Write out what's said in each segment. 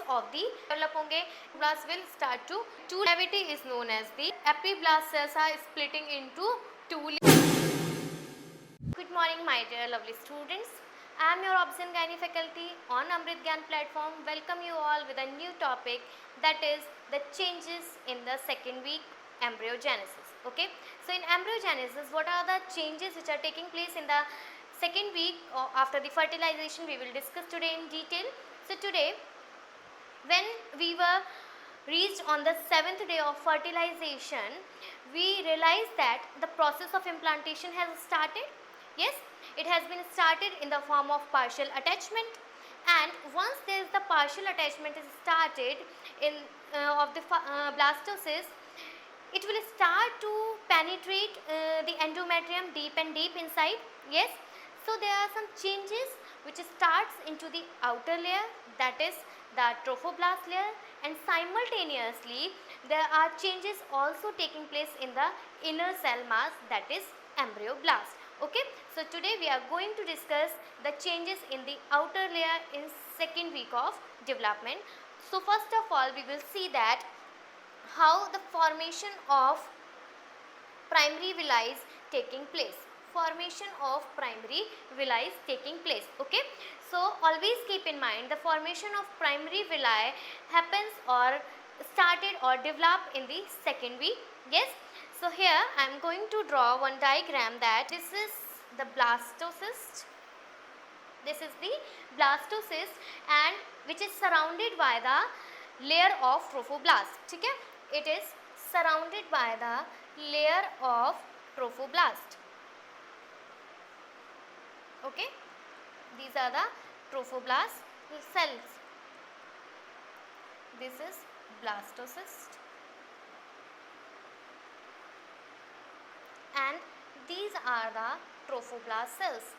of the develop होंगे. Blast will start to two cavity is known as the epiblast cells are splitting into two. Good morning, my dear lovely students. I am your Obs and Gynae faculty on Amrit Gyan platform. Welcome you all with a new topic, that is the changes in the second week embryogenesis. Okay, so in embryogenesis, what are the changes which are taking place in the second week after the fertilization? We will discuss today in detail. So today, when we were reached on the 7th day of fertilization, we realized that the process of implantation has started. Yes, it has been started in the form of partial attachment, and once there is the partial attachment is started in of the blastocyst, it will start to penetrate the endometrium deep and deep inside. Yes, so there are some changes which starts into the outer layer, that is the trophoblast layer, and simultaneously there are changes also taking place in the inner cell mass, that is embryoblast. Okay, so today we are going to discuss the changes in the outer layer in second week of development. So first of all, we will see that how the formation of primary villi is taking place. Formation of primary villi is taking place. Okay, so always keep in mind the formation of primary villi happens or started or developed in the second week. Yes, so here I am going to draw one diagram that this is the blastocyst. This is the blastocyst, and which is surrounded by the layer of trophoblast. ठीक है, it is surrounded by the layer of trophoblast. Okay, these are the trophoblast cells. This is blastocyst, and these are the trophoblast cells.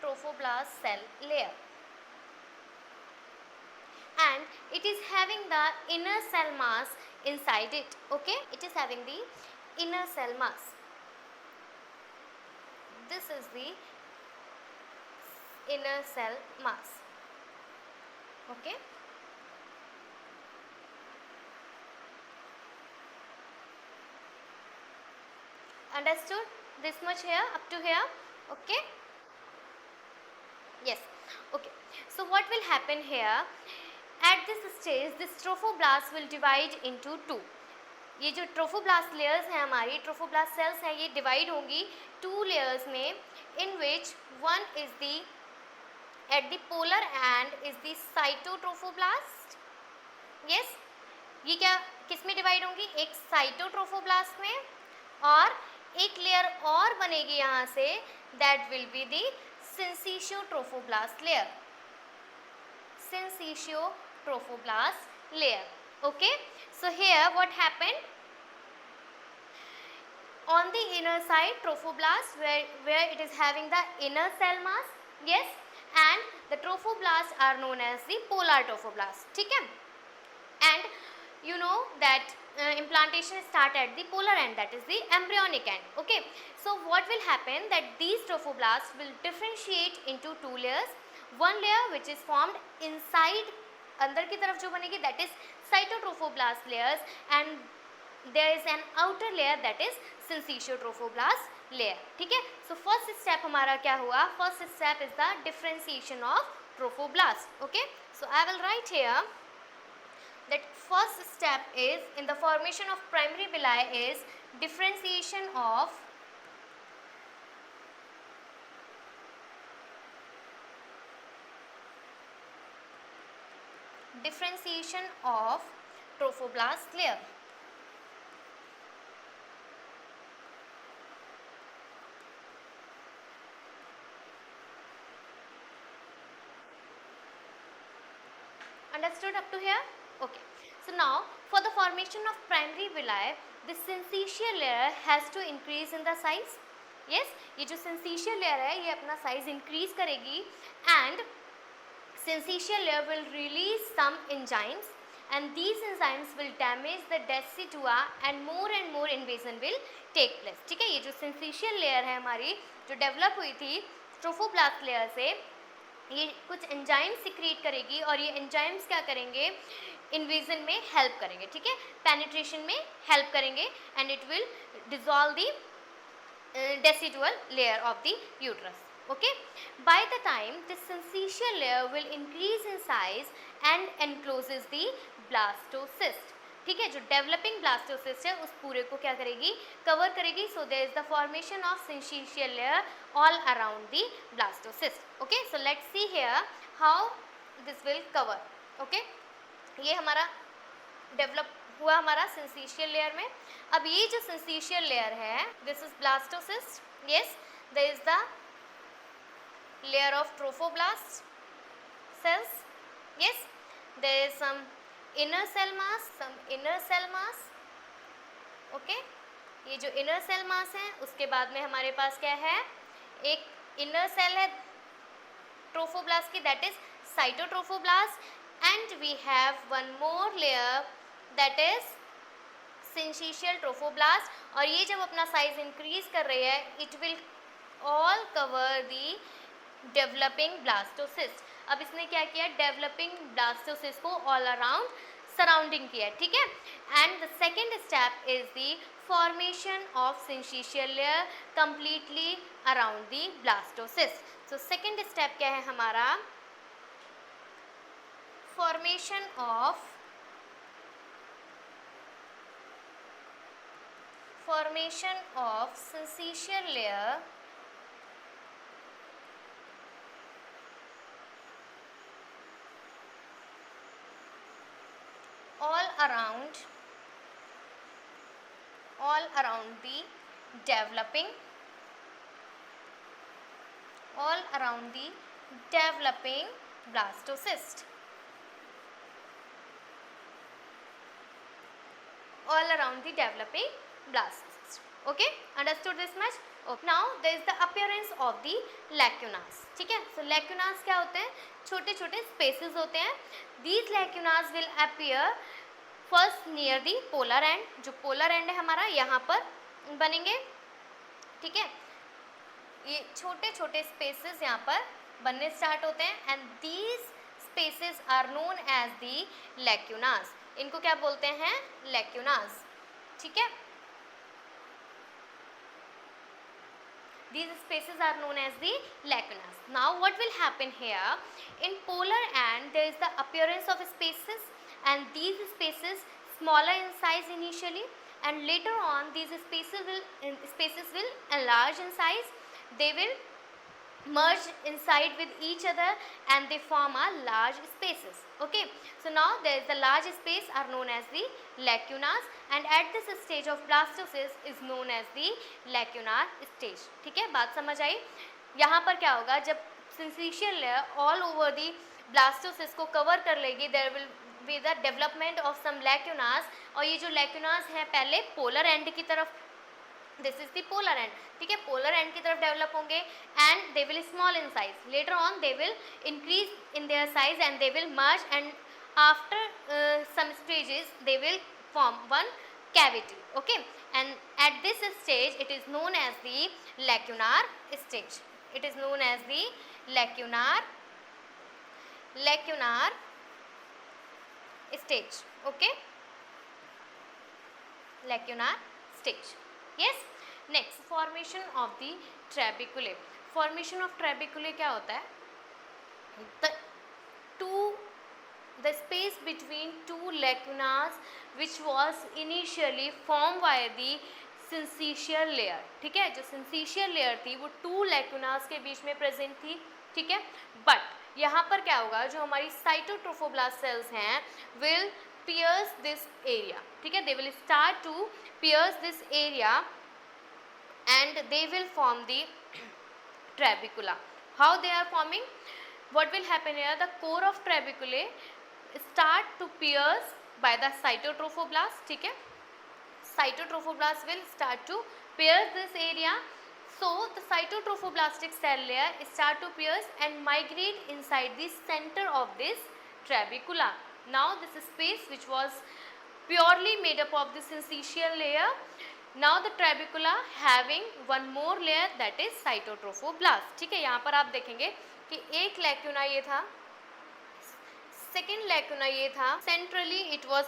Trophoblast cell layer, and it is having the inner cell mass inside it. Okay, it is having the inner cell mass. This is the inner cell mass. Okay, understood this much here up to here? Okay, yes. Okay, so what will happen here at this stage, this trophoblast will divide into two. ये जो trophoblast layers हैं हमारी trophoblast cells हैं, ये divide होंगी two layers में, in which one is the at the polar end is the cytotrophoblast. Yes, ये क्या किस में divide होंगी? एक cytotrophoblast में, और एक layer और बनेगी यहाँ से, that will be the syncytiotrophoblast layer. Syncytiotrophoblast layer. Okay, so here what happened? On the inner side trophoblast, where it is having the inner cell mass. Yes, and the trophoblasts are known as the polar trophoblasts. ठीक है, and you know that implantation start at the polar end, that is the embryonic end. Okay, so what will happen that these trophoblasts will differentiate into two layers. One layer which is formed inside, अंदर की तरफ जो बनेगी, that is cytotrophoblast layers, and there is an outer layer that is syncytiotrophoblast layer. ठीक है, so first step हमारा क्या हुआ? First step is the differentiation of trophoblast. Okay, so I will write here that first step is in the formation of primary villi is differentiation of trophoblast layer. Understood up to here? Okay, so now for the formation of primary villi, the syncytial layer has to increase in the size. Yes, ये जो syncytial layer है ये अपना size increase करेगी, and syncytial layer will release some enzymes, and these enzymes will damage the decidua and more invasion will take place. ठीक है, ये जो syncytial layer है हमारी जो develop हुई थी trophoblast layer से, ये कुछ एंजाइम सिक्रीट करेगी और ये एंजाइम्स क्या करेंगे, इन्वेजन में हेल्प करेंगे, ठीक है, पेनिट्रेशन में हेल्प करेंगे and it will dissolve the decidual layer of the uterus. Okay, by the time this syncytial layer will increase in size and encloses the blastocyst. ठीक है, जो डेवलपिंग ब्लास्टोसिस्ट है उस पूरे को क्या करेगी, कवर करेगी. So there is the formation of syncytial layer all around the blastocyst. Okay, so let's see here how this will cover. Okay, ये हमारा डेवलप हुआ हमारा सिंचिशियल लेयर में. अब ये जो सिंचिशियल लेयर है, this is blastocyst. Yes, there is the layer of trophoblast cells. Yes, there is some inner cell mass, okay. ये जो inner cell mass है उसके बाद में हमारे पास क्या है, एक inner cell है ट्रोफोब्लास्ट की, that is cytotrophoblast, and we have one more layer that is syncytial trophoblast. और ये जब अपना साइज इंक्रीज कर रही है, it will all cover the developing blastocyst. अब इसने क्या किया, डेवलपिंग ब्लास्टोसिस्ट को ऑल अराउंड सराउंडिंग किया, ठीक है. And the second step is the formation of syncytial layer completely around the blastocyst. So second step क्या है हमारा, formation of syncytial layer all around the developing blastocyst. Okay, understood this much? Okay. Now there is the appearance of the lacunas. ठीक है, so lacunas क्या होते हैं, छोटे छोटे spaces होते हैं. These lacunas will appear first near the polar end. जो polar end है हमारा यहाँ पर बनेंगे, ठीक है. ये छोटे छोटे spaces यहाँ पर बनने स्टार्ट होते हैं and these spaces are known as the lacunas. इनको क्या बोलते हैं, lacunas, ठीक है. These spaces are known as the lacunas. Now what will happen here, in polar end there is the appearance of spaces, and these spaces smaller in size initially, and later on these spaces will enlarge in size. They will merge inside with each other and they form a large spaces. Okay, so now there is the large space are known as the lacunas, and at this stage of blastocyst is known as the lacunar stage. ठीक है, बात समझ आई. यहाँ पर क्या होगा, जब syncytial layer all over the blastocyst को कवर कर लेगी, there will be the development of some lacunas. और ये जो lacunas हैं पहले पोलर एंड की तरफ, this is the polar end, ठीक है, पोलर एंड की तरफ डेवलप होंगे and they will small in size. Later on they will increase in their size and they will merge, and after some stages they will form one cavity. Okay, and at this stage it is known as the lacunar stage. It is known as the lacunar stage. Okay, lacunar stage. Yes, next formation of the trabeculae. Formation of trabeculae क्या होता है, the space between two lacunas which was initially formed by the syncytial layer. ठीक है, जो syncytial layer थी वो two lacunas के बीच में present थी, ठीक है. बट यहाँ पर क्या होगा, जो हमारी cytotrophoblast cells हैं will pierce this area. ठीक है, they will start to pierce this area and they will form the trabecula. How they are forming? What will happen here? The core of trabeculae start to pierce by the cytotrophoblast. ठीक है, cytotrophoblast will start to pierce this area. So the cytotrophoblast cell layer start to pierce and migrate inside the center of this trabecula. Now this space which was purely made up of the syncytial layer, now the trabecula having one more layer that is cytotrophoblast. ठीक है, यहाँ पर आप देखेंगे कि कि एक lacuna ये था, सेकेंड लैक्यूना ये था, centrally it was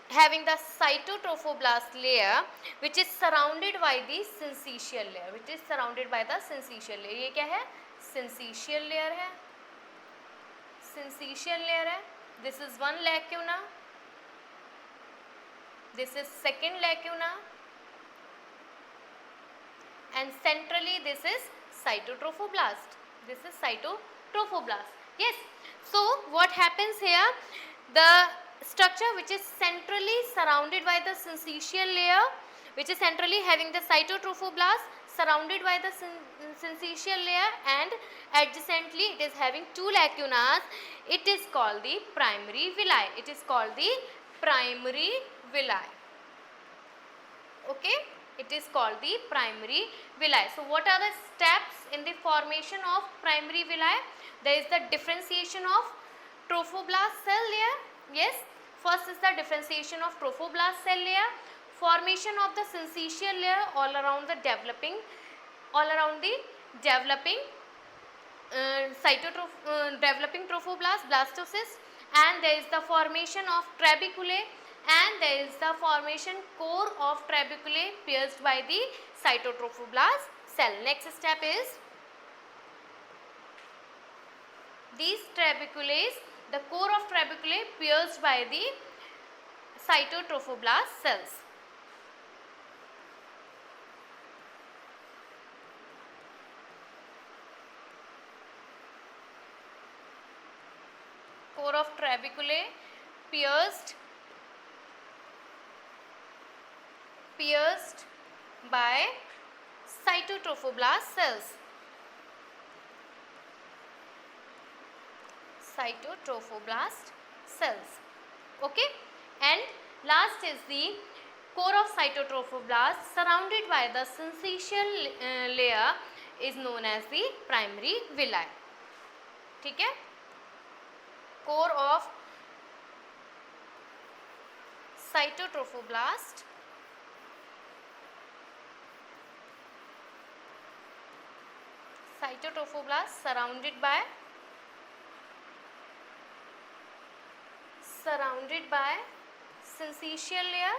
having the cytotrophoblast layer which is surrounded by the syncytial layer, which is surrounded by the syncytial layer. ये क्या है? syncytial layer है, syncytial layer है. This is one lacuna, this is second lacuna, and centrally this is cytotrophoblast. This is cytotrophoblast. Yes. So what happens here? The structure which is centrally surrounded by the syncytial layer, which is centrally having the cytotrophoblast surrounded by the syncytial layer, and adjacently it is having two lacunas. It is called the primary villi. It is called the primary villi. Okay, it is called the primary villi. So what are the steps in the formation of primary villi? There is the differentiation of trophoblast cell layer. Yes, first is the differentiation of trophoblast cell layer, formation of the syncytial layer all around the developing developing trophoblast, blastocyst, and there is the formation of trabeculae, and there is the formation core of trabeculae pierced by the cytotrophoblast cell. Next step is these trabeculae, the core of trabeculae pierced by the cytotrophoblast cells. Core of trabeculae pierced by cytotrophoblast cells. Cytotrophoblast cells. Okay, and last is the core of cytotrophoblast surrounded by the syncytial layer is known as the primary villi. ठीक है, core of cytotrophoblast surrounded by syncytial layer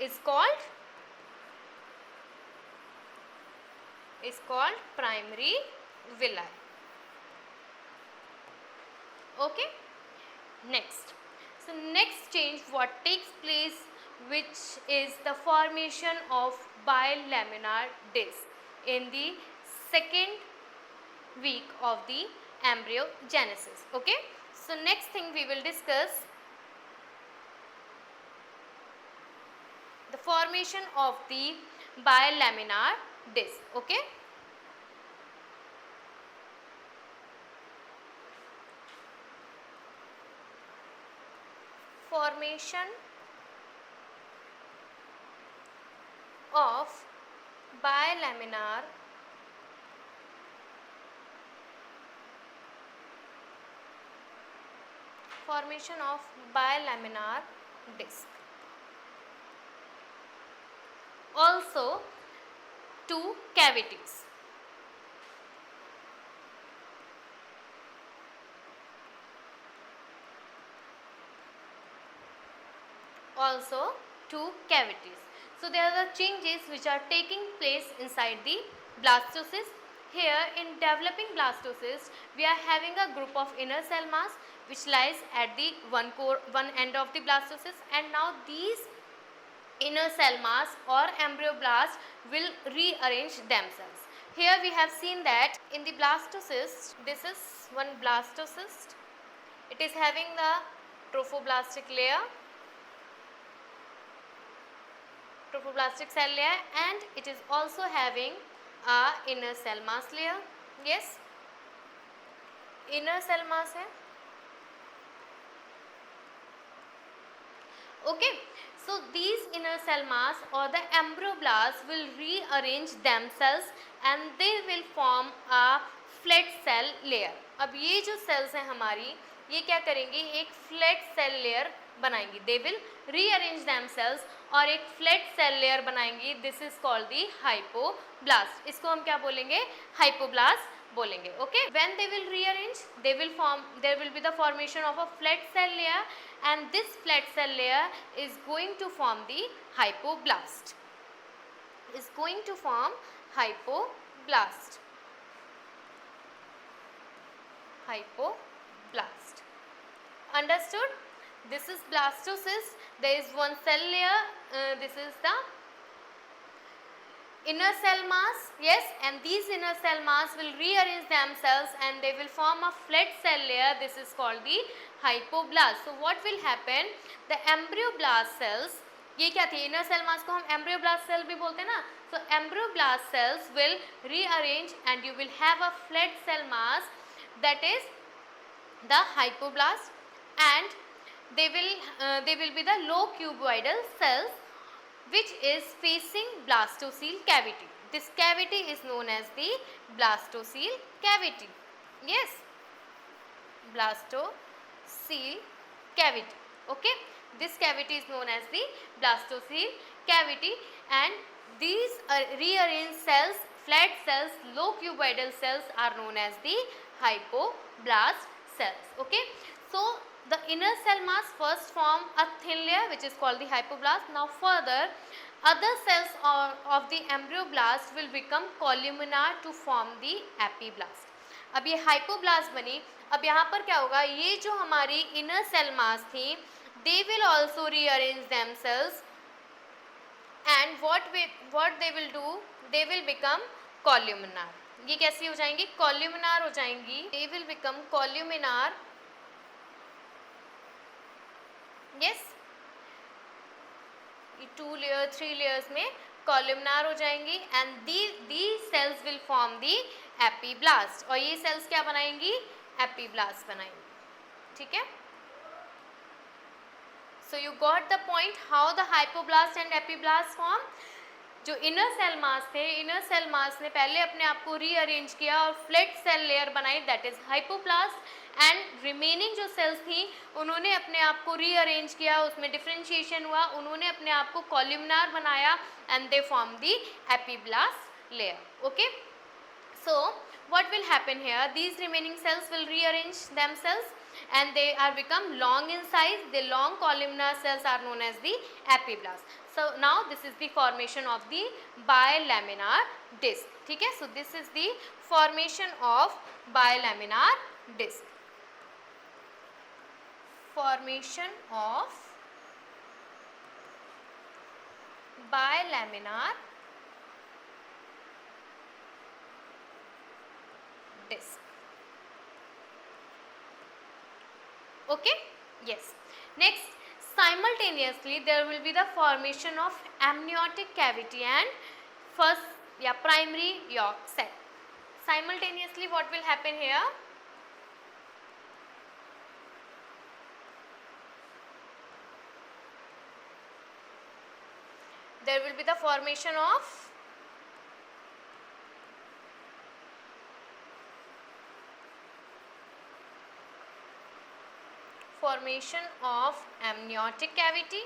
is called primary villi. Okay, next. So next change what takes place, which is the formation of bilaminar disc in the second week of the embryogenesis. Okay, so next thing we will discuss the formation of the bilaminar disc. Okay, formation of bilaminar disc. Also two cavities. So there are the changes which are taking place inside the blastocyst. Here in developing blastocyst, we are having a group of inner cell mass which lies at the one end of the blastocyst, and now these inner cell mass or embryoblast will rearrange themselves. Here we have seen that in the blastocyst, this is one blastocyst. It is having the trophoblastic cell layer, and it is also having a inner cell mass layer. Yes, inner cell mass है. Okay, so these inner cell mass or the embryoblasts will rearrange themselves and they will form a flat cell layer. अब ये जो cells हैं हमारी, ये क्या करेंगे, एक flat cell layer बनाएंगी, दे विल रीअरेंज देमसेल्व्स और एक फ्लैट सेल लेयर बनाएंगी, this is called the hypoblast. इसको हम क्या बोलेंगे, हाइपोब्लास्ट बोलेंगे। Okay, when they will rearrange they will form, there will be the formation of a flat cell layer and this flat cell layer is going to form the hypoblast, is going to form hypoblast. Hypoblast. Understood? This is blastocyst. There is one cell layer. This is the inner cell mass. Yes, and these inner cell mass will rearrange themselves and they will form a flat cell layer. This is called the hypoblast. So what will happen? The embryoblast cells, ये क्या थी, inner cell mass को हम embryoblast cell भी बोलते हैं ना, so embryoblast cells will rearrange and you will have a flat cell mass that is the hypoblast and they will be the low cuboidal cells which is facing blastocele cavity. This cavity is known as the blastocele cavity. Yes, blastocele cavity. Okay, this cavity is known as the blastocele cavity and these rearranged cells, flat cells, low cuboidal cells are known as the hypoblast cells. Okay, so the inner cell mass first form a thin layer which is called the hypoblast. Now further other cells of the embryoblast will become columnar to form the epiblast. अब ये hypoblast बनी, अब यहाँ पर क्या होगा, ये जो हमारी इनर सेल मास थी they will also rearrange themselves and what they will do, they will become columnar. ये कैसी हो जाएंगी, columnar हो जाएंगी, they will become columnar. yes, 2 layer 3 layers में columnar हो जाएंगी and these cells will form the epiblast और ये cells क्या बनाएंगी, epiblast बनाएंगी. ठीक है, so you got the point how the hypoblast and epiblast form. जो इनर सेल मास थे, इनर सेल मास ने पहले अपने आप को रीअरेंज किया और फ्लैट सेल लेयर बनाई, that is hypoblast and remaining जो सेल्स थी उन्होंने अपने आप को रीअरेंज किया, उसमें डिफरेंशिएशन हुआ, उन्होंने अपने आप को कॉलमनार बनाया and they form the epiblast layer. Okay, so what will happen here, these remaining cells will rearrange themselves and they are become long in size. The long columnar cells are known as the epiblast. So now this is the formation of the bilaminar disc. ठीक है, so this is the formation of bilaminar disc. Formation of bilaminar disc. Okay, yes. Next, simultaneously there will be the formation of amniotic cavity and first primary yolk sac. Simultaneously what will happen here, there will be the formation of amniotic cavity,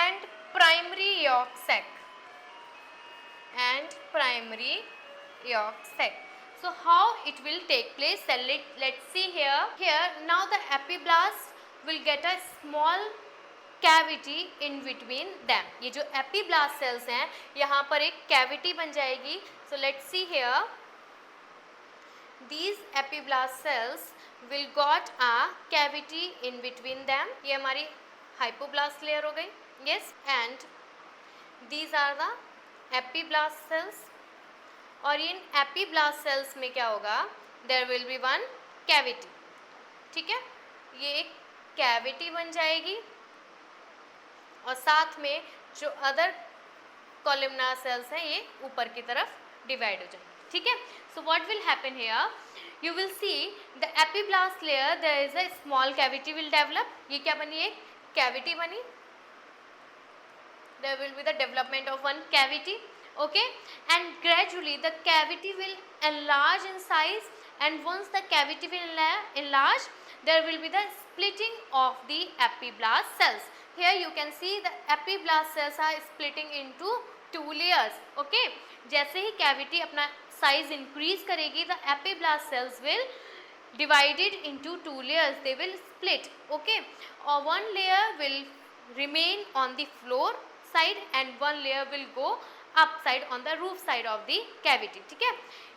and primary yolk sac, So how it will take place, let's see here. Now the epiblast will get a small cavity in between them. ये जो epiblast cells हैं यहाँ पर एक cavity बन जाएगी. So let's see here. These epiblast cells will got a cavity in between them. ये हमारी hypoblast layer हो गई. Yes, and these are the epiblast cells. और इन epiblast cells में क्या होगा, there will be one cavity. ठीक है, ये एक cavity बन जाएगी और साथ में जो अदर कॉलमनार सेल्स हैं ये ऊपर की तरफ डिवाइड हो जाएंगे. ठीक है, so what will happen here, you will see the epiblast layer, there is a small cavity will develop. ये क्या बनी, एक कैविटी बनी, there will be the development of one cavity. Okay, and gradually the cavity will enlarge in size, and once the cavity will enlarge, there will be the splitting of the epiblast cells. Here you can see the epiblast cells are splitting into two layers. Okay, जैसे ही cavity अपना size increase करेगी, the epiblast cells will divided into two layers, they will split. Okay, or one layer will remain on the floor side and one layer will go upside on the roof side of the cavity. ठीक है,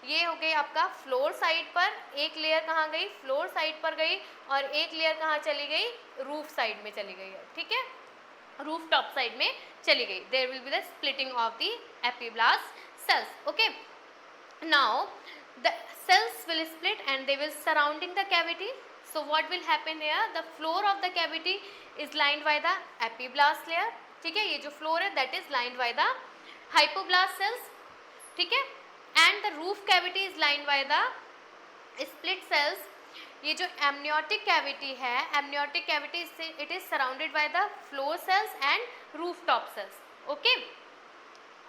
ये हो गई आपका floor side पर, एक layer कहाँ गई, फ्लोर साइड पर गई, और एक लेयर कहाँ चली गई, रूफ साइड में चली गई है. ठीक है, रूफ टॉप साइड में चली गई. There will be the splitting of the epiblast cells. Okay, now the cells will split and they will surrounding the cavity. So what will happen here, the floor of the cavity is lined by the epiblast layer. ठीक है, ये जो floor है that is lined by the hypoblast cells. ठीक है, and the roof cavity is lined by the split cells. ये जो amniotic cavity है, amniotic cavity it is surrounded by the floor cells and rooftop cells. Okay,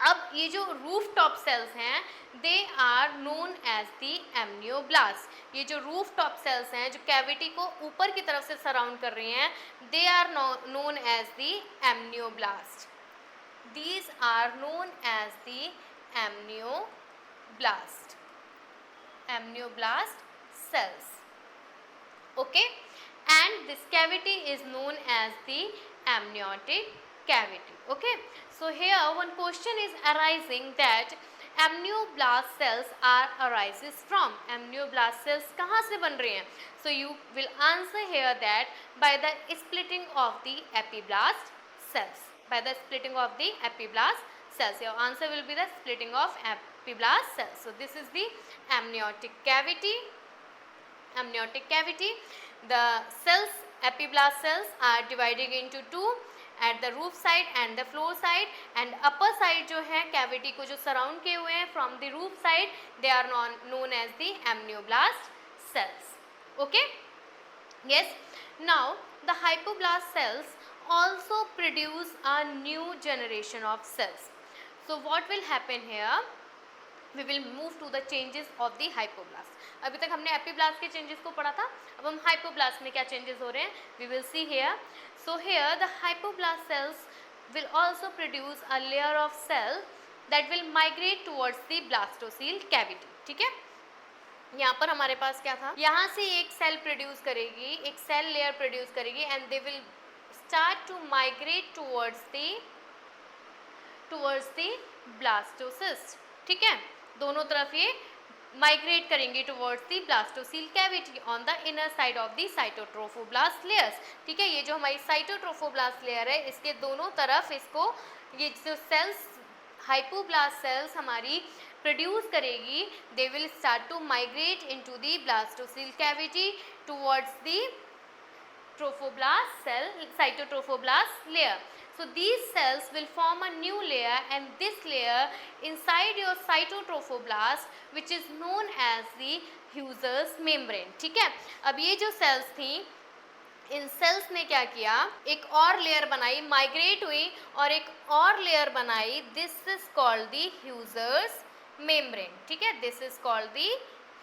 अब ये जो roof top cells हैं they are known as the amnioblast. ये जो roof top cells हैं जो कैविटी को ऊपर की तरफ से सराउंड कर रही हैं, they are known as the amnioblast. These are known as the amnioblast, amnioblast cells. Okay, and this cavity is known as the amniotic cavity. Okay, so here one question is arising that amnioblast cells are arises from. amnioblast cells कहाँ से बन रही हैं? So you will answer here that by the splitting of the epiblast cells. By the splitting of the epiblast cells. Your answer will be the splitting of epiblast cells. So this is the amniotic cavity. Amniotic cavity. The cells, epiblast cells are divided into two, at the roof side and the floor side, and upper side जो है cavity को जो surround किए हुए हैं from the roof side, they are known as the amnioblast cells. Okay, yes. Now the hypoblast cells also produce a new generation of cells. So what will happen here, we will move to the changes of the hypoblast. अभी तक हमने epiblast के changes को पढ़ा था, अब हम hypoblast में क्या चेंजेस हो रहे हैं we will see here. So here the hypoblast cells will also produce a layer of cell that will migrate towards the blastocele cavity. ठीक है, यहाँ पर हमारे पास क्या था, यहाँ से एक सेल प्रोड्यूस करेगी, एक सेल लेयर प्रोड्यूस करेगी and they will start to migrate towards the blastocyst. ठीक है, दोनों तरफ ये माइग्रेट करेंगे towards the blastocoel cavity on the inner side of the cytotrophoblast layers. ठीक है, ये जो हमारी साइटोट्रोफोब्लास्ट लेयर है इसके दोनों तरफ इसको ये जो सेल्स हाइपोब्लास्ट सेल्स हमारी प्रोड्यूस करेगी, they will start to migrate into the blastocoel cavity towards the trophoblast cell, cytotrophoblast layer. So these cells will form a new layer, and this layer inside your cytotrophoblast which is known as the Husser's membrane. ठीक है, अब ये जो cells थी, इन sales ने क्या किया, एक और लेयर बनाई, माइग्रेट हुई और एक और लेयर बनाई. This is called the Husser's membrane. ठीक है, this is called the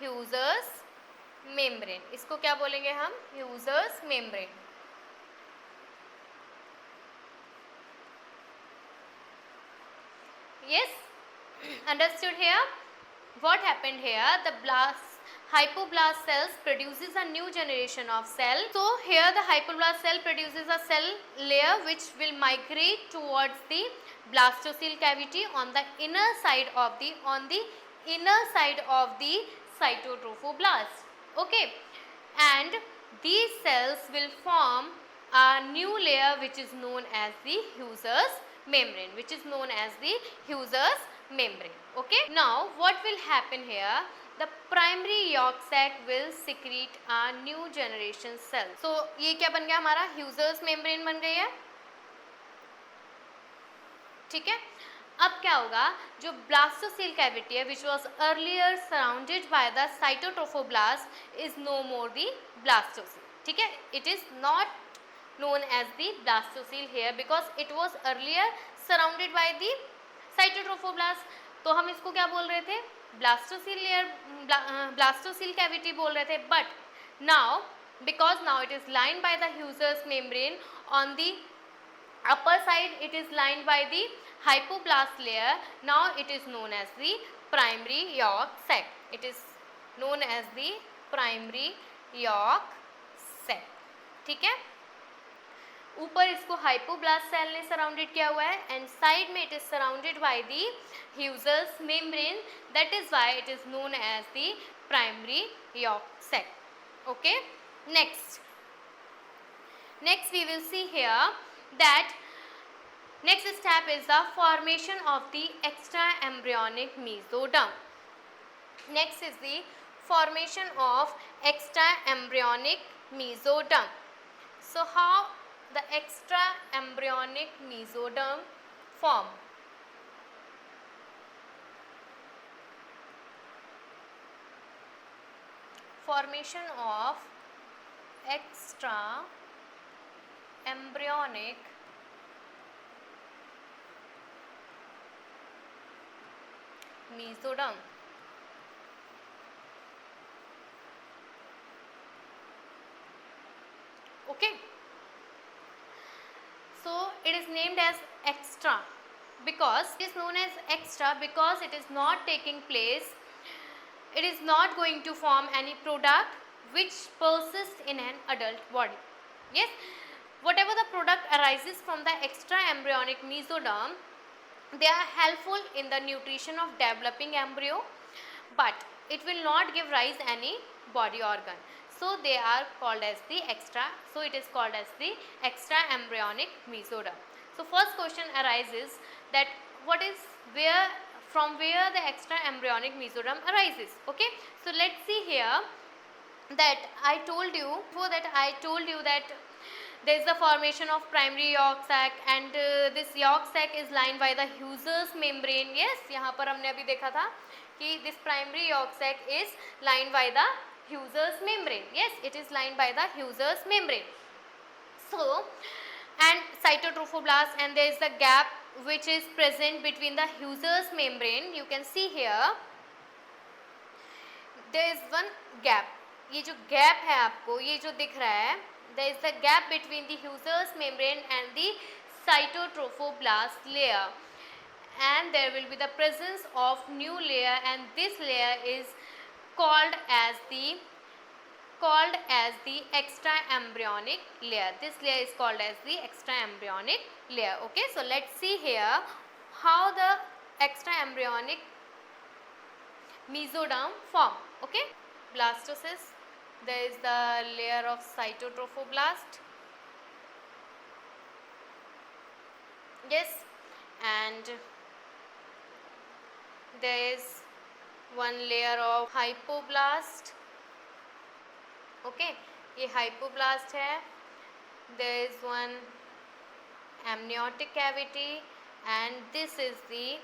Husser's membrane. इसको क्या बोलेंगे हम, Husser's membrane. Yes, understood here. What happened here, the hypoblast cells produces a new generation of cell. So here the hypoblast cell produces a cell layer which will migrate towards the blastocele cavity on the inner side of the cytotrophoblast. Okay, and these cells will form a new layer which is known as the Husser's membrane, which is known as the Husser's membrane. Okay, now what will happen here, the primary yolk sac will secrete a new generation cell. So ये क्या बन गया हमारा, Husser's membrane बन गई है. ठीक है, अब क्या होगा, जो ब्लास्टोसील कैविटी है which was earlier surrounded by the cytotrophoblast is no more the blastocoel. ठीक है, it is not known as the blastocele here because it was earlier surrounded by the cytotrophoblast, तो हम इसको क्या बोल रहे थे, ब्लास्टोसील लेयर, ब्लास्टोसील कैविटी बोल रहे थे, but now because now it is lined by the Husser's membrane, on the upper side it is lined by the hypoblast layer. Now it is known as the primary yolk sac. It is known as the primary yolk sac. ठीक है, ऊपर इसको hypoblast cell ने surrounded किया हुआ है and side में it is surrounded by the Husser's membrane. That is why it is known as the primary yolk sac. Okay, next we will see here that next step is the formation of the extra embryonic mesoderm. Next is the formation of extra embryonic mesoderm. So how the extra embryonic mesoderm form? Formation of extra embryonic mesoderm. Okay, so it is named as extra because it is known as extra because it is not taking place, it is not going to form any product which persists in an adult body. Yes, whatever the product arises from the extra embryonic mesoderm, they are helpful in the nutrition of developing embryo, but it will not give rise any body organ. So they are called as the extra. So it is called as the extra embryonic mesoderm. So first question arises that what is where, from where the extra embryonic mesoderm arises. Okay, so let's see here that I told you that there is the formation of primary yolk sac and this yolk sac is lined by the Husser's membrane. Yes, यहाँ पर हमने अभी देखा था कि this primary yolk sac is lined by the Husser's membrane. Yes, it is lined by the Husser's membrane. So, and cytotrophoblast, and there is the gap which is present between the Husser's membrane. You can see here there is one gap. ये जो gap है आपको ये जो दिख रहा है, there is the gap between the Husser's membrane and the cytotrophoblast layer, and there will be the presence of new layer, and this layer is called as the extra embryonic layer. This layer is called as the extra embryonic layer. Okay, so let's see here how the extra embryonic mesoderm form. Okay, blastocyst, there is the layer of cytotrophoblast. Yes, and there is one layer of hypoblast. Okay, ये hypoblast है. There is one amniotic cavity, and this is the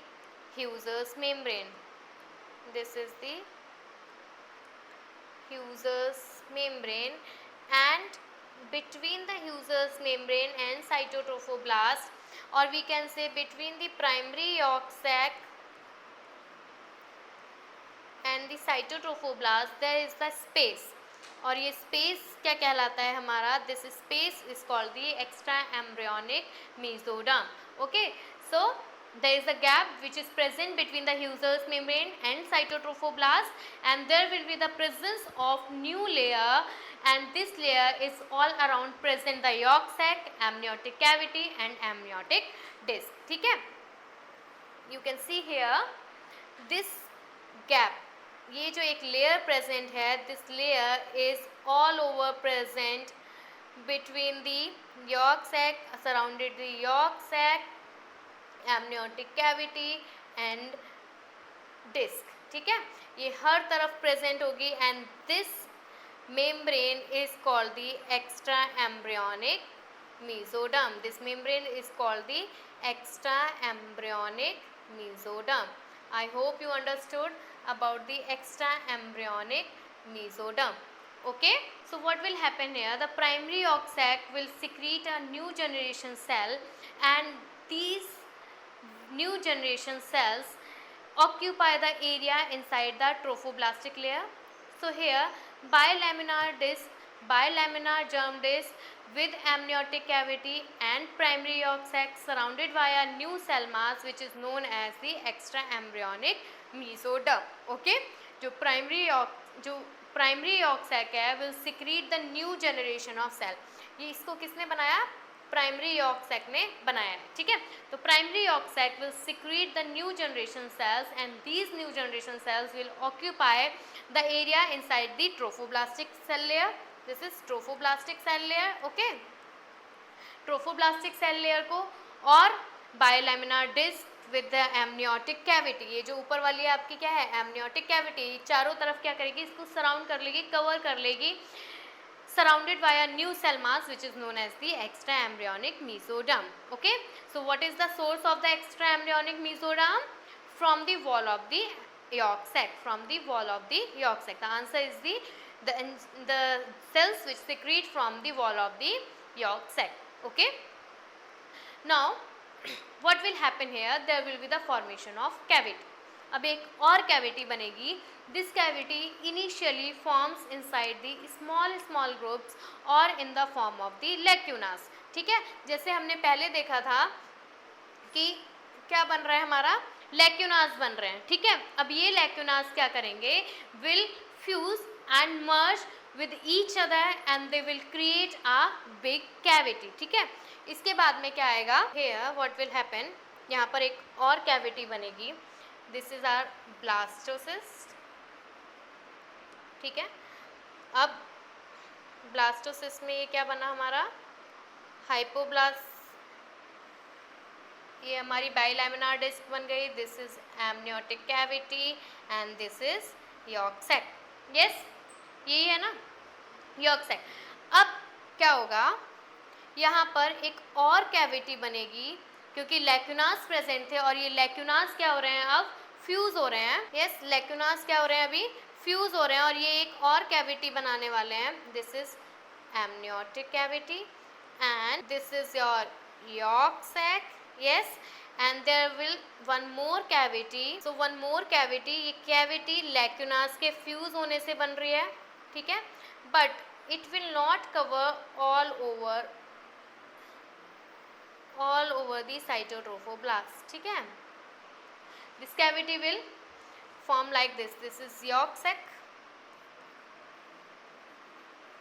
Husser's membrane. This is the Husser's membrane, and between the Husser's membrane and cytotrophoblast, or we can say between the primary yolk sac and the cytotrophoblast, there is the space, और ये space क्या कहलाता है हमारा? This space is called the extra embryonic mesoderm. Okay, so there is a gap which is present between the Husser's membrane and cytotrophoblast, and there will be the presence of new layer, and this layer is all around present the yolk sac, amniotic cavity and amniotic disc. ठीक है, you can see here this gap, ये जो एक layer present है, this layer is all over present between the yolk sac, surrounded the yolk sac, amniotic cavity and disc. ठीक है, ये हर तरफ present होगी, and this membrane is called the extra embryonic mesoderm. This membrane is called the extra embryonic mesoderm. I hope you understood about the extra embryonic mesoderm. Okay, so what will happen here? The primary yolk sac will secrete a new generation cell, and these new generation cells occupy the area inside the trophoblastic layer. So here bilaminar germ disc with amniotic cavity and primary yolk sac surrounded by a new cell mass which is known as the extra embryonic mesoderm. Okay, जो primary yolk sac है will secrete the new generation of cell. ये इसको किसने बनाया? Primary yolk sac ने बनाया है. ठीक है, तो primary yolk sac will secrete the new generation cells and these new generation cells will occupy the area inside the trophoblastic cell layer. This is trophoblastic cell layer. Okay, trophoblastic cell layer को और bilaminar disc with the amniotic cavity, ये जो ऊपर वाली है आपकी क्या है? Amniotic cavity. चारों तरफ क्या करेगी? इसको सराउंड कर लेगी, कवर कर लेगी, surrounded by a new cell mass which is known as the extra embryonic mesoderm. Okay, so what is the source of the extra embryonic mesoderm? From the wall of the yolk sac. From the wall of the yolk sac. The answer is the cells which secrete from the wall of the yolk sac. Okay, now what will happen here? There will be the formation of cavity. अब एक और cavity बनेगी. This cavity initially forms inside the small groups और in the form of the lacunas. ठीक है, जैसे हमने पहले देखा था कि क्या बन रहा है हमारा? लैक्यूनास बन रहे हैं. ठीक है, अब ये लैक्यूनास क्या करेंगे? Will fuse and merge with each other and they will create a big cavity. ठीक है, इसके बाद में क्या आएगा? Here what will happen? यहाँ पर एक और कैविटी बनेगी. This is our blastocyst. ठीक है, अब ब्लास्टोसिस्ट में ये क्या बना हमारा? हाइपोब्लास्ट. ये हमारी बायोलैमिनार डिस्क बन गई. This is amniotic cavity and this is yolk sac. Yes, यही है ना यॉर्क सैक. अब क्या होगा? यहाँ पर एक और कैविटी बनेगी क्योंकि लैक्यूनास प्रेजेंट थे और ये लैक्यूनास क्या हो रहे हैं? अब फ्यूज हो रहे हैं. यस, लैक्यूनास क्या हो रहे हैं? अभी फ्यूज हो रहे हैं और ये एक और कैविटी बनाने वाले हैं. This is amniotic cavity and this is your yolk sac. Yes, and there will one more cavity. So one more cavity. ये कैविटी लैक्यूनास के फ्यूज होने से बन रही है. ठीक है, but it will not cover all over the cytotrophoblast. ठीक है, this cavity will form like this. This is yolk sac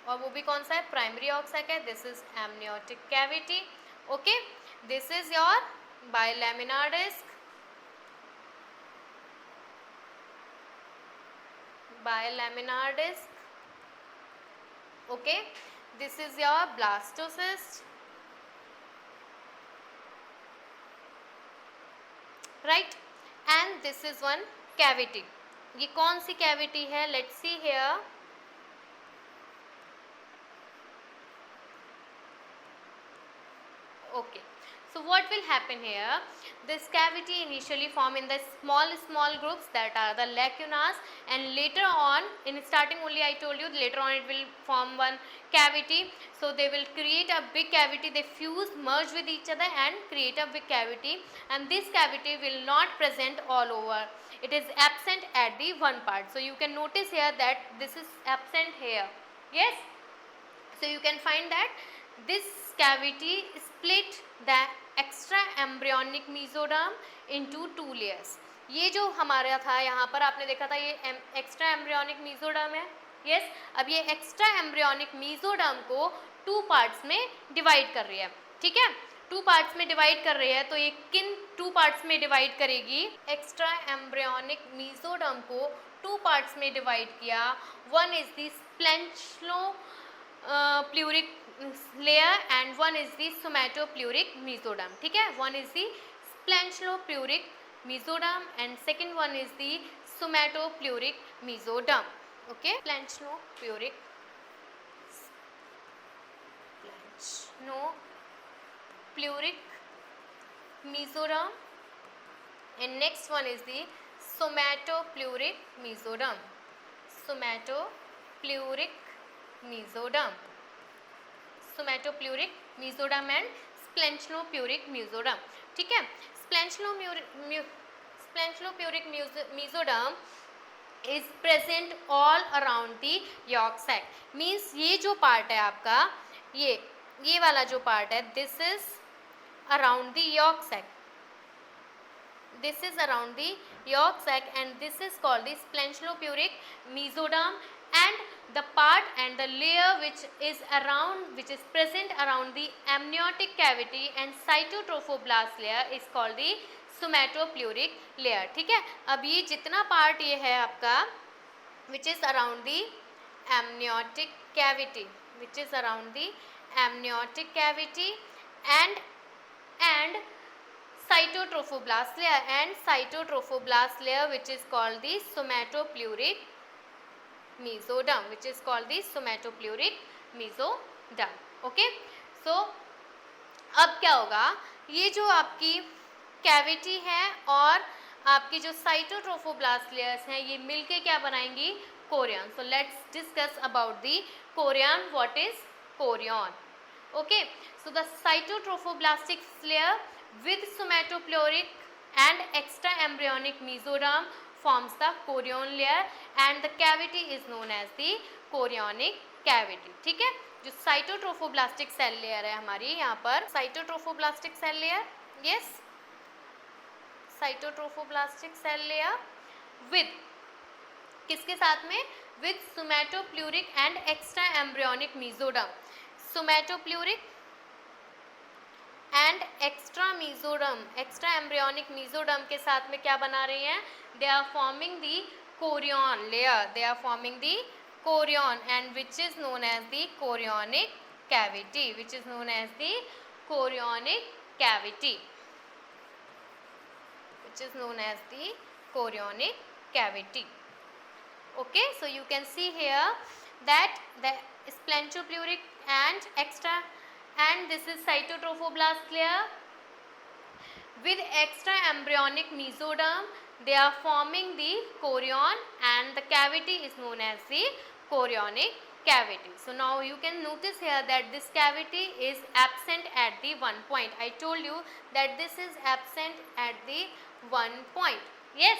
और वो भी कौन सा है? प्राइमरी यॉर्क सैक है. This is amniotic cavity. Okay, this is your bilaminar disc. Bilaminar disc. Okay, this is your blastocyst. Right, and this is one cavity. ये कौन सी कैविटी है? Let's see here. Okay, so what will happen here? This cavity initially form in the small groups that are the lacunas, and later on, in starting only I told you, later on it will form one cavity. So they will create a big cavity. They fuse, merge with each other and create a big cavity, and this cavity will not present all over. It is absent at the one part. So you can notice here that this is absent here. Yes, so you can find that this cavity split the extra embryonic mesoderm into two layers. ये जो हमारा था यहाँ पर आपने देखा था ये एक्स्ट्रा एम्ब्रियोनिक मीजोडर्म है. यस, अब ये एक्स्ट्रा एम्ब्रियोनिक मीजोडर्म को टू पार्ट्स में डिवाइड कर रही है. ठीक है, टू पार्ट्स में डिवाइड कर रही है. तो ये किन टू पार्ट्स में डिवाइड करेगी? एक्स्ट्रा एम्ब्रियोनिक मीजोडर्म को टू पार्ट्स में डिवाइड किया. One is the splanchnopleuric layer and one is the somatopluric mesoderm. ठीक है, one is the splanchnopluric mesoderm and second one is the somatopluric mesoderm. Okay, splanchnopluric mesoderm and next one is the somatopluric mesoderm. Somatopluric mesoderm. Somatopluric mesoderm and splanchnopluric mesoderm. ठीक है, splanchnopleuric mesoderm is present all around the yolk sac. Means ये जो part है आपका, ये वाला जो part है, this is around the yolk sac, this is around the yolk sac and this is called the splenchlopluric mesoderm, and the part and the layer which is present around the amniotic cavity and cytotrophoblast layer is called the somatopluric layer। ठीक है, अब ये जितना part ये है आपका which is around the amniotic cavity, and cytotrophoblast layer which is called the somatopluric mesoderm, okay. So अब क्या होगा, ये जो आपकी कैविटी है और आपकी जो साइटोट्रोफोब्लास्ट लेयर्स हैं, ये मिलके क्या बनाएंगी, chorion. So let's discuss about the chorion. What is chorion? Okay, so the cytotrophoblastic layer with somatopluric and extra embryonic mesoderm forms the chorion layer and the cavity is known as the chorionic cavity। ठीक है, जो साइटोट्रोफोब्लास्टिक cell layer है हमारी, यहाँ पर cytotrophoblastic cell layer, yes, cytotrophoblastic cell layer with किसके साथ में, with somatopluric and extra embryonic mesoderm। somatopluric and extra embryonic mesoderm के साथ में क्या बना रही हैं, they are forming the chorion layer, and which is known as the chorionic cavity, okay। So you can see here that the splenchopluric and this is cytotrophoblast layer with extra embryonic mesoderm, they are forming the chorion and the cavity is known as the chorionic cavity। So now you can notice here that this cavity is absent at the one point. I told you that this is absent at the one point, yes।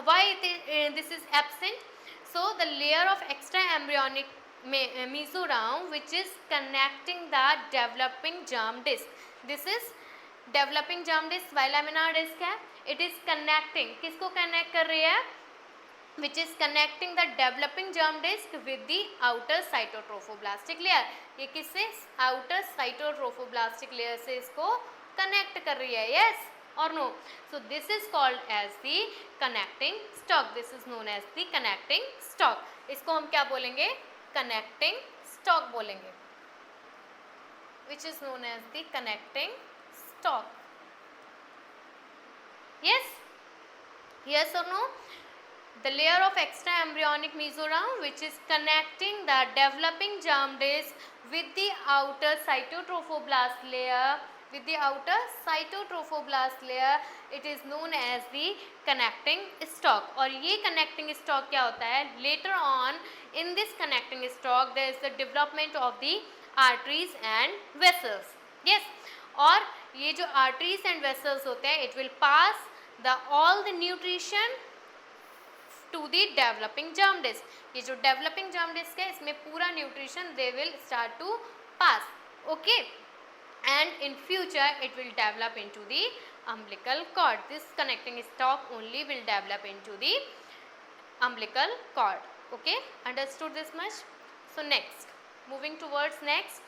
Why this is absent? So the layer of extra embryonic mesoderm which is connecting the developing germ disc, this is developing germ disc, bilaminar disc है, it is connecting, किसको connect कर रही है, which is connecting the developing germ disc with the outer cytotrophoblast layer। ये किससे, outer cytotrophoblast layer से इसको connect कर रही है, yes or no? So this is called as the connecting stalk, इसको हम क्या बोलेंगे, connecting stalk बोलेंगे, which is known as the connecting stalk, yes or no? The layer of extra embryonic mesoderm which is connecting the developing germ disc with the outer cytotrophoblast layer, it is known as the connecting stalk। और ये connecting stalk क्या होता है, later on in this connecting stalk there is the development of the arteries and vessels, yes। और ये जो arteries and vessels होते हैं, it will pass all the nutrition to the developing germ disc। ये जो developing germ disc है, इसमें पूरा nutrition they will start to pass, okay। And in future it will develop into the umbilical cord, this connecting stalk only will develop into the umbilical cord, okay, understood this much? So next, moving towards next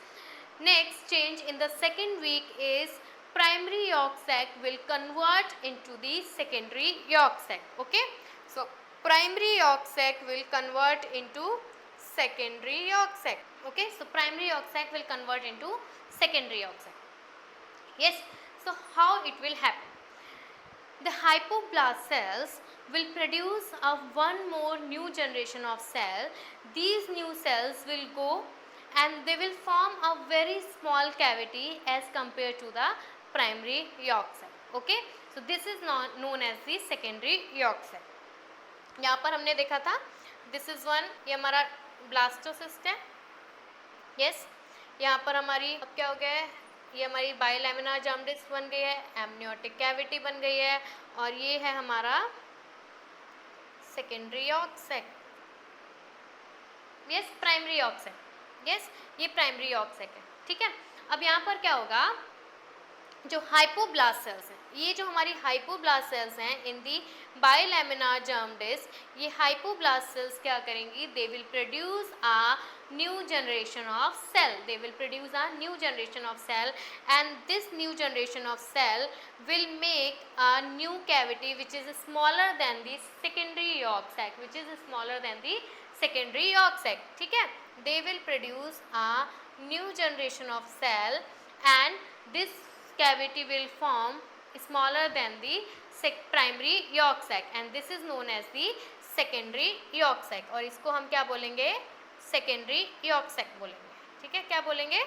change in the second week is primary yolk sac will convert into the secondary yolk sac, okay। So primary yolk sac will convert into secondary yolk sac, okay। So primary yolk sac will convert into secondary yolk sac, yes। So how it will happen, the hypoblast cells will produce one more new generation of cell, these new cells will go and they will form a very small cavity as compared to the primary yolk sac, okay। So this is known as the secondary yolk sac। यहाँ पर हमने देखा था, this is one, ये हमारा blastocyst है, yes। यहाँ पर हमारी अब क्या हो गया है, ये हमारी बायोलैमिनार जर्म डिस्क बन गई है, एमनियोटिक कैविटी बन गई है, और ये है हमारा secondary yolk sac, yes primary yolk sac, yes ये प्राइमरी यॉर्क सैक है, ठीक है। अब यहाँ पर क्या होगा, जो हाइपोब्लास्ट सेल्स हैं, ये जो हमारी हाइपोब्लास्ट सेल्स हैं in the bilaminar germ disc, ये हाइपोब्लास्ट सेल्स क्या करेंगी, they will produce a new generation of cell, they will produce a new generation of cell, and this new generation of cell will make a new cavity which is smaller than the secondary yolk sac, which is smaller than the secondary yolk sac, ठीक है। they will produce a new generation of cell and this cavity will form smaller than the primary yolk sac and this is known as the secondary yolk sac, और इसको हम क्या बोलेंगे, secondary yolk sac बोलेंगे, ठीक है। क्या बोलेंगे,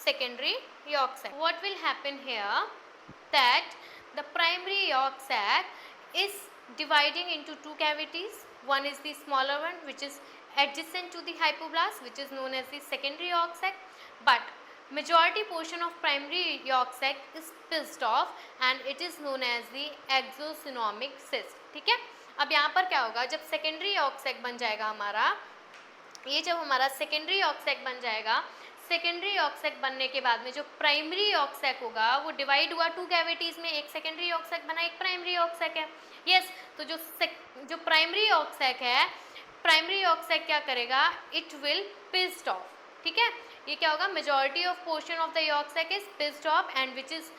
secondary yolk sac. What will happen here, that the primary yolk sac is dividing into two cavities. One is the smaller one which is adjacent to the hypoblast, which is known as the secondary yolk sac, but majority portion of primary yolk sac is pissed off and it is known as the exocynomic cyst, ठीक है। अब यहाँ पर क्या होगा, जब secondary yolk sac बन जाएगा हमारा, ये जब हमारा सेकेंडरी यॉर्क सैक बन जाएगा, सेकेंडरी यॉर्क सैक बनने के बाद में जो प्राइमरी यॉर्क सैक होगा वो डिवाइड हुआ टू कैविटीज़ में, एक सेकेंडरी यॉर्क सैक बना, एक प्राइमरी यॉर्क सैक है, यस। तो जो प्राइमरी यॉर्क सैक है, प्राइमरी यॉर्क सैक क्या करेगा, इट विल पिस्ड ऑफ, ठीक है। ये क्या होगा, majority of portion of the yolk sac is pissed off and which is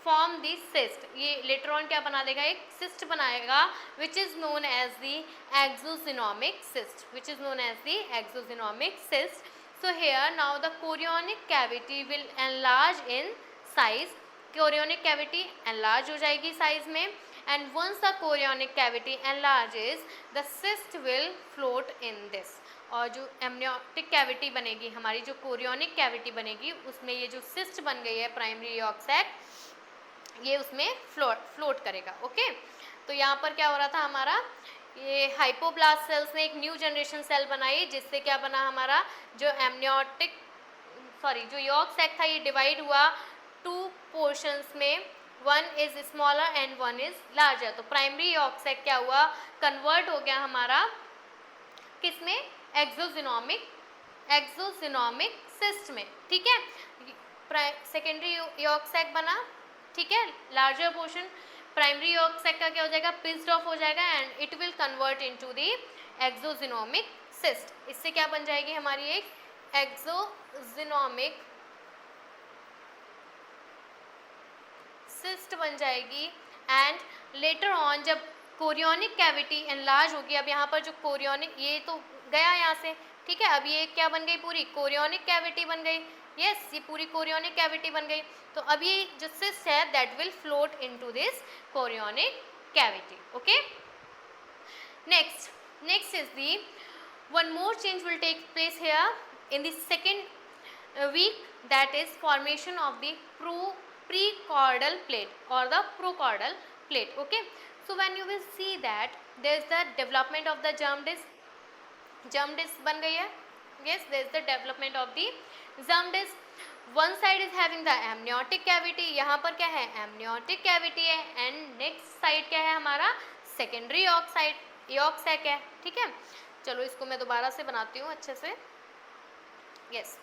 form the cyst, ये लेटर ऑन क्या बना देगा, एक सिस्ट बनाएगा which is known as the exocoelomic cyst, which is known as the exocoelomic cyst. So here now the chorionic cavity will enlarge in size, chorionic cavity enlarge हो जाएगी size में, and once the chorionic cavity enlarges the cyst will float in this. और जो amniotic cavity बनेगी हमारी, जो chorionic cavity बनेगी उसमें ये जो cyst बन गई है primary yolk sac, ये उसमें फ्लोट करेगा, ओके। तो यहाँ पर क्या हो रहा था हमारा, ये हाइपोब्लास्ट सेल्स ने एक न्यू जनरेशन सेल बनाई जिससे क्या बना हमारा, जो जो यॉर्क सैक था ये डिवाइड हुआ टू पोर्शंस में, one is smaller and one is larger. तो प्राइमरी यॉर्क सैक क्या हुआ, कन्वर्ट हो गया हमारा किसमें, एक्सोसिनोमिक सिस्ट में, ठीक है। सेकेंडरी यॉर्क सैक बना, ठीक है, larger portion, primary yolk sac का क्या हो जाएगा, पिस्ड ऑफ हो जाएगा and it will convert into the exocoelomic cyst. इससे क्या बन जाएगी हमारी, एक एक्सोसिनोमिक सिस्ट बन जाएगी। एंड लेटर ऑन जब कोरियोनिक कैविटी एनलार्ज होगी, अब यहाँ पर जो कोरियोनिक, ये तो गया यहाँ से, ठीक है, अब ये क्या बन गई, पूरी कोरियोनिक कैविटी बन गई, यस ये पूरी कोरियोनिक कैविटी बन गई। तो अब ये जो सिस्ट है that will float into this chorionic cavity, okay. Next is the one more change will take place here in the second week, that is formation of the precaudal plate or the procaudal plate, okay. So when you will see that there is the development of the germ disc बन गई है, yes there is the development of the germ disc. One side is having the amniotic cavity, यहाँ पर क्या है, amniotic cavity है, and next side क्या है हमारा, secondary yolk sac है, ठीक है। चलो इसको मैं दोबारा से बनाती हूँ अच्छे से, यस।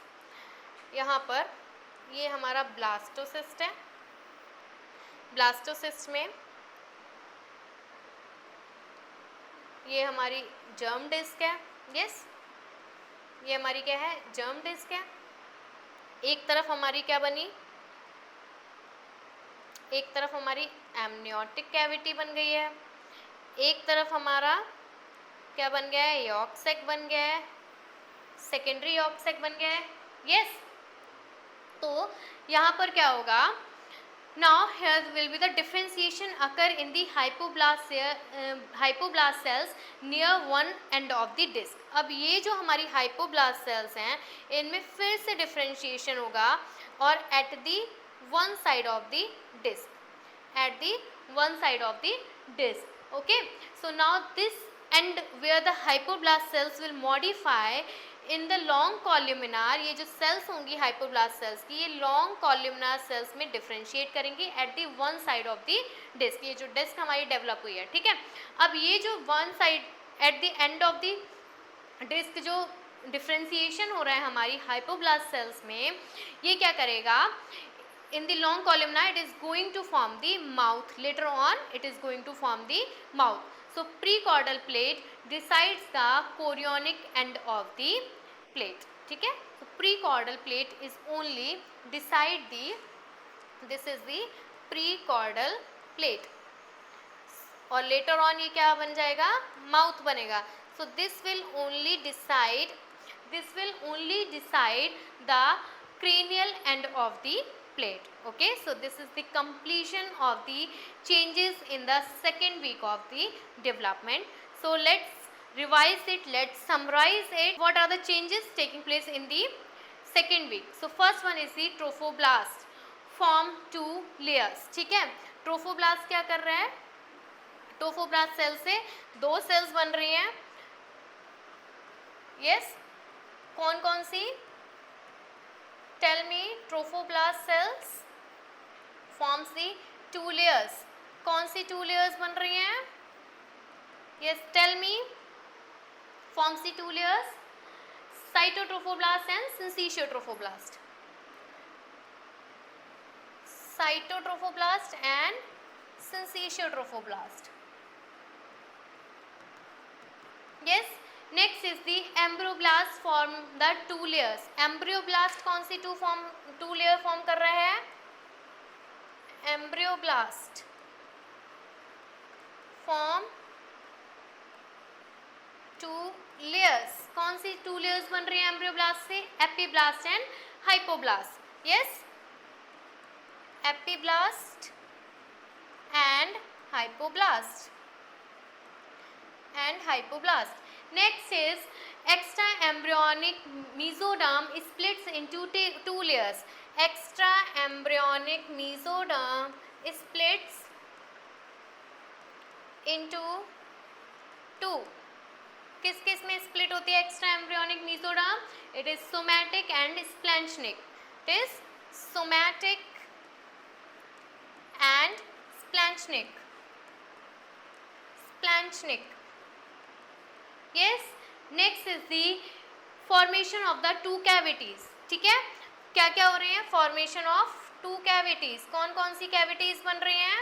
यहाँ पर ये हमारा ब्लास्टोसिस्ट है, ब्लास्टोसिस्ट में ये हमारी जर्म डिस्क है, यस ये हमारी क्या है, जर्म डिस्क है। एक तरफ हमारी क्या बनी, एक तरफ हमारी एमनियोटिक कैविटी बन गई है, एक तरफ हमारा क्या बन गया है, यॉर्क सैक बन गया है, सेकेंडरी यॉर्क सैक बन गया है, यस। तो यहाँ पर क्या होगा, now here will be the differentiation occur in the hypoblast cells near one end of the disc. अब ये जो हमारी हाइपोब्लास्ट सेल्स हैं इनमें फिर से डिफरेंशिएशन होगा और at the one side of the disc, at the one side of the disc, okay. So now this and where the hypoblast cells will modify in the long columnar, ये जो cells होंगी hypoblast cells की, ये long columnar cells में differentiate करेंगी at the one side of the disc. ये जो disc हमारी डेवलप हुई है, ठीक है। अब ये जो one side at the end of the disc जो डिफ्रेंशिएशन हो रहा है हमारी हाइपोब्लास्ट सेल्स में, ये क्या करेगा, in the long columnar it is going to form the mouth, later on it is going to form the mouth. So precaudal plate decides the chorionic end of the plate, ठीक है। so precaudal plate is only decide the, this is the precaudal plate, और later on ये क्या बन जाएगा, mouth बनेगा। so this will only decide the cranial end of the plate. Okay, so this is the completion of the changes in the second week of the development. So let's revise it, let's summarize it. What are the changes taking place in the second week? So first one is the trophoblast, form two layers, ठीक है। trophoblast क्या कर रहा है, trophoblast cell से दो sales बन रही हैं, yes, कौन कौन सी, tell me, trophoblast cells forms the two layers, कौन सी two layers बन रही हैं, yes, tell me, forms the two layers, cytotrophoblast and syncytiotrophoblast, cytotrophoblast and syncytiotrophoblast, yes। Next is the embryoblast form the two layers, embryoblast कौन सी two layer form कर रहा है, embryoblast form two layers, कौन सी two layers बन रही है embryoblast से, epiblast and hypoblast, yes, epiblast and hypoblast Next is extra embryonic mesoderm splits into two layers. Extra embryonic mesoderm splits into two. किस किस में स्प्लिट होती है extra embryonic mesoderm, it is somatic and splanchnic, it is somatic and splanchnic, yes। next is the formation of the two cavities, ठीक है। क्या क्या हो रहे हैं, formation of two cavities, कौन कौन सी cavities बन रही हैं,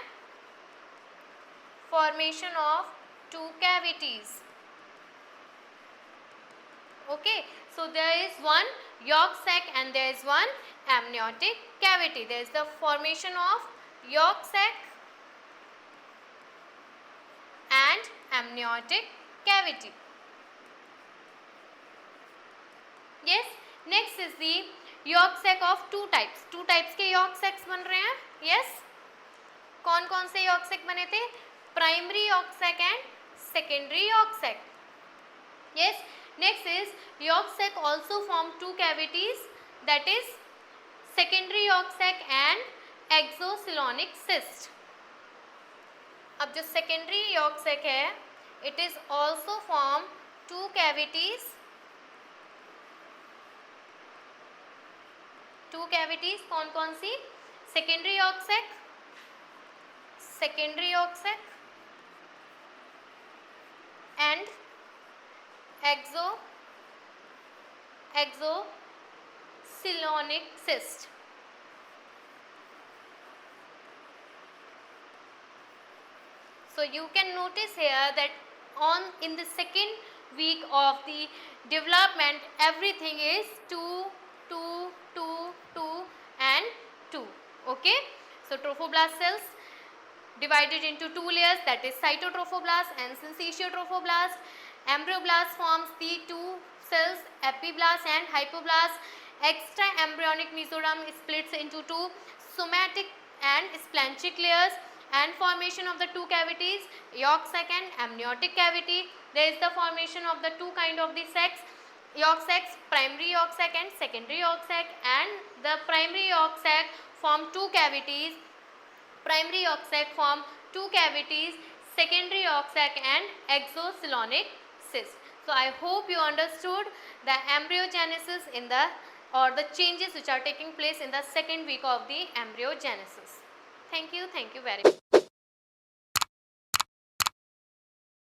formation of two cavities, okay। so there is one yolk sac and there is one amniotic cavity, there is the formation of yolk sac and amniotic cavity, yes। next is the yolk sac of two types के yolk sacs बन रहे हैं, yes। कौन कौन से yolk sac बने थे, primary yolk sac and secondary yolk sac, yes। next is yolk sac also form two cavities, that is secondary yolk sac and exocylonic cyst। अब जो secondary yolk sac है, it is also form two cavities, कौन कौन सी, secondary yolk sac and exocylonic cyst, so you can notice here that in the second week of the development everything is 2 and 2, okay। so trophoblast cells divided into two layers, that is cytotrophoblast and syncytiotrophoblast. Embryoblast forms the two cells, epiblast and hypoblast. Extra embryonic mesoderm splits into two somatic and splanchnic layers, and formation of the two cavities, yolk sac and amniotic cavity. There is the formation of the two kind of the sacs, yolk sacs, primary yolk sac and secondary yolk sac, and the primary yolk sac form two cavities, primary yolk sac form two cavities, secondary yolk sac and exocylonic cyst. So I hope you understood the embryogenesis in the or the changes which are taking place in the second week of the embryogenesis. Thank you very much.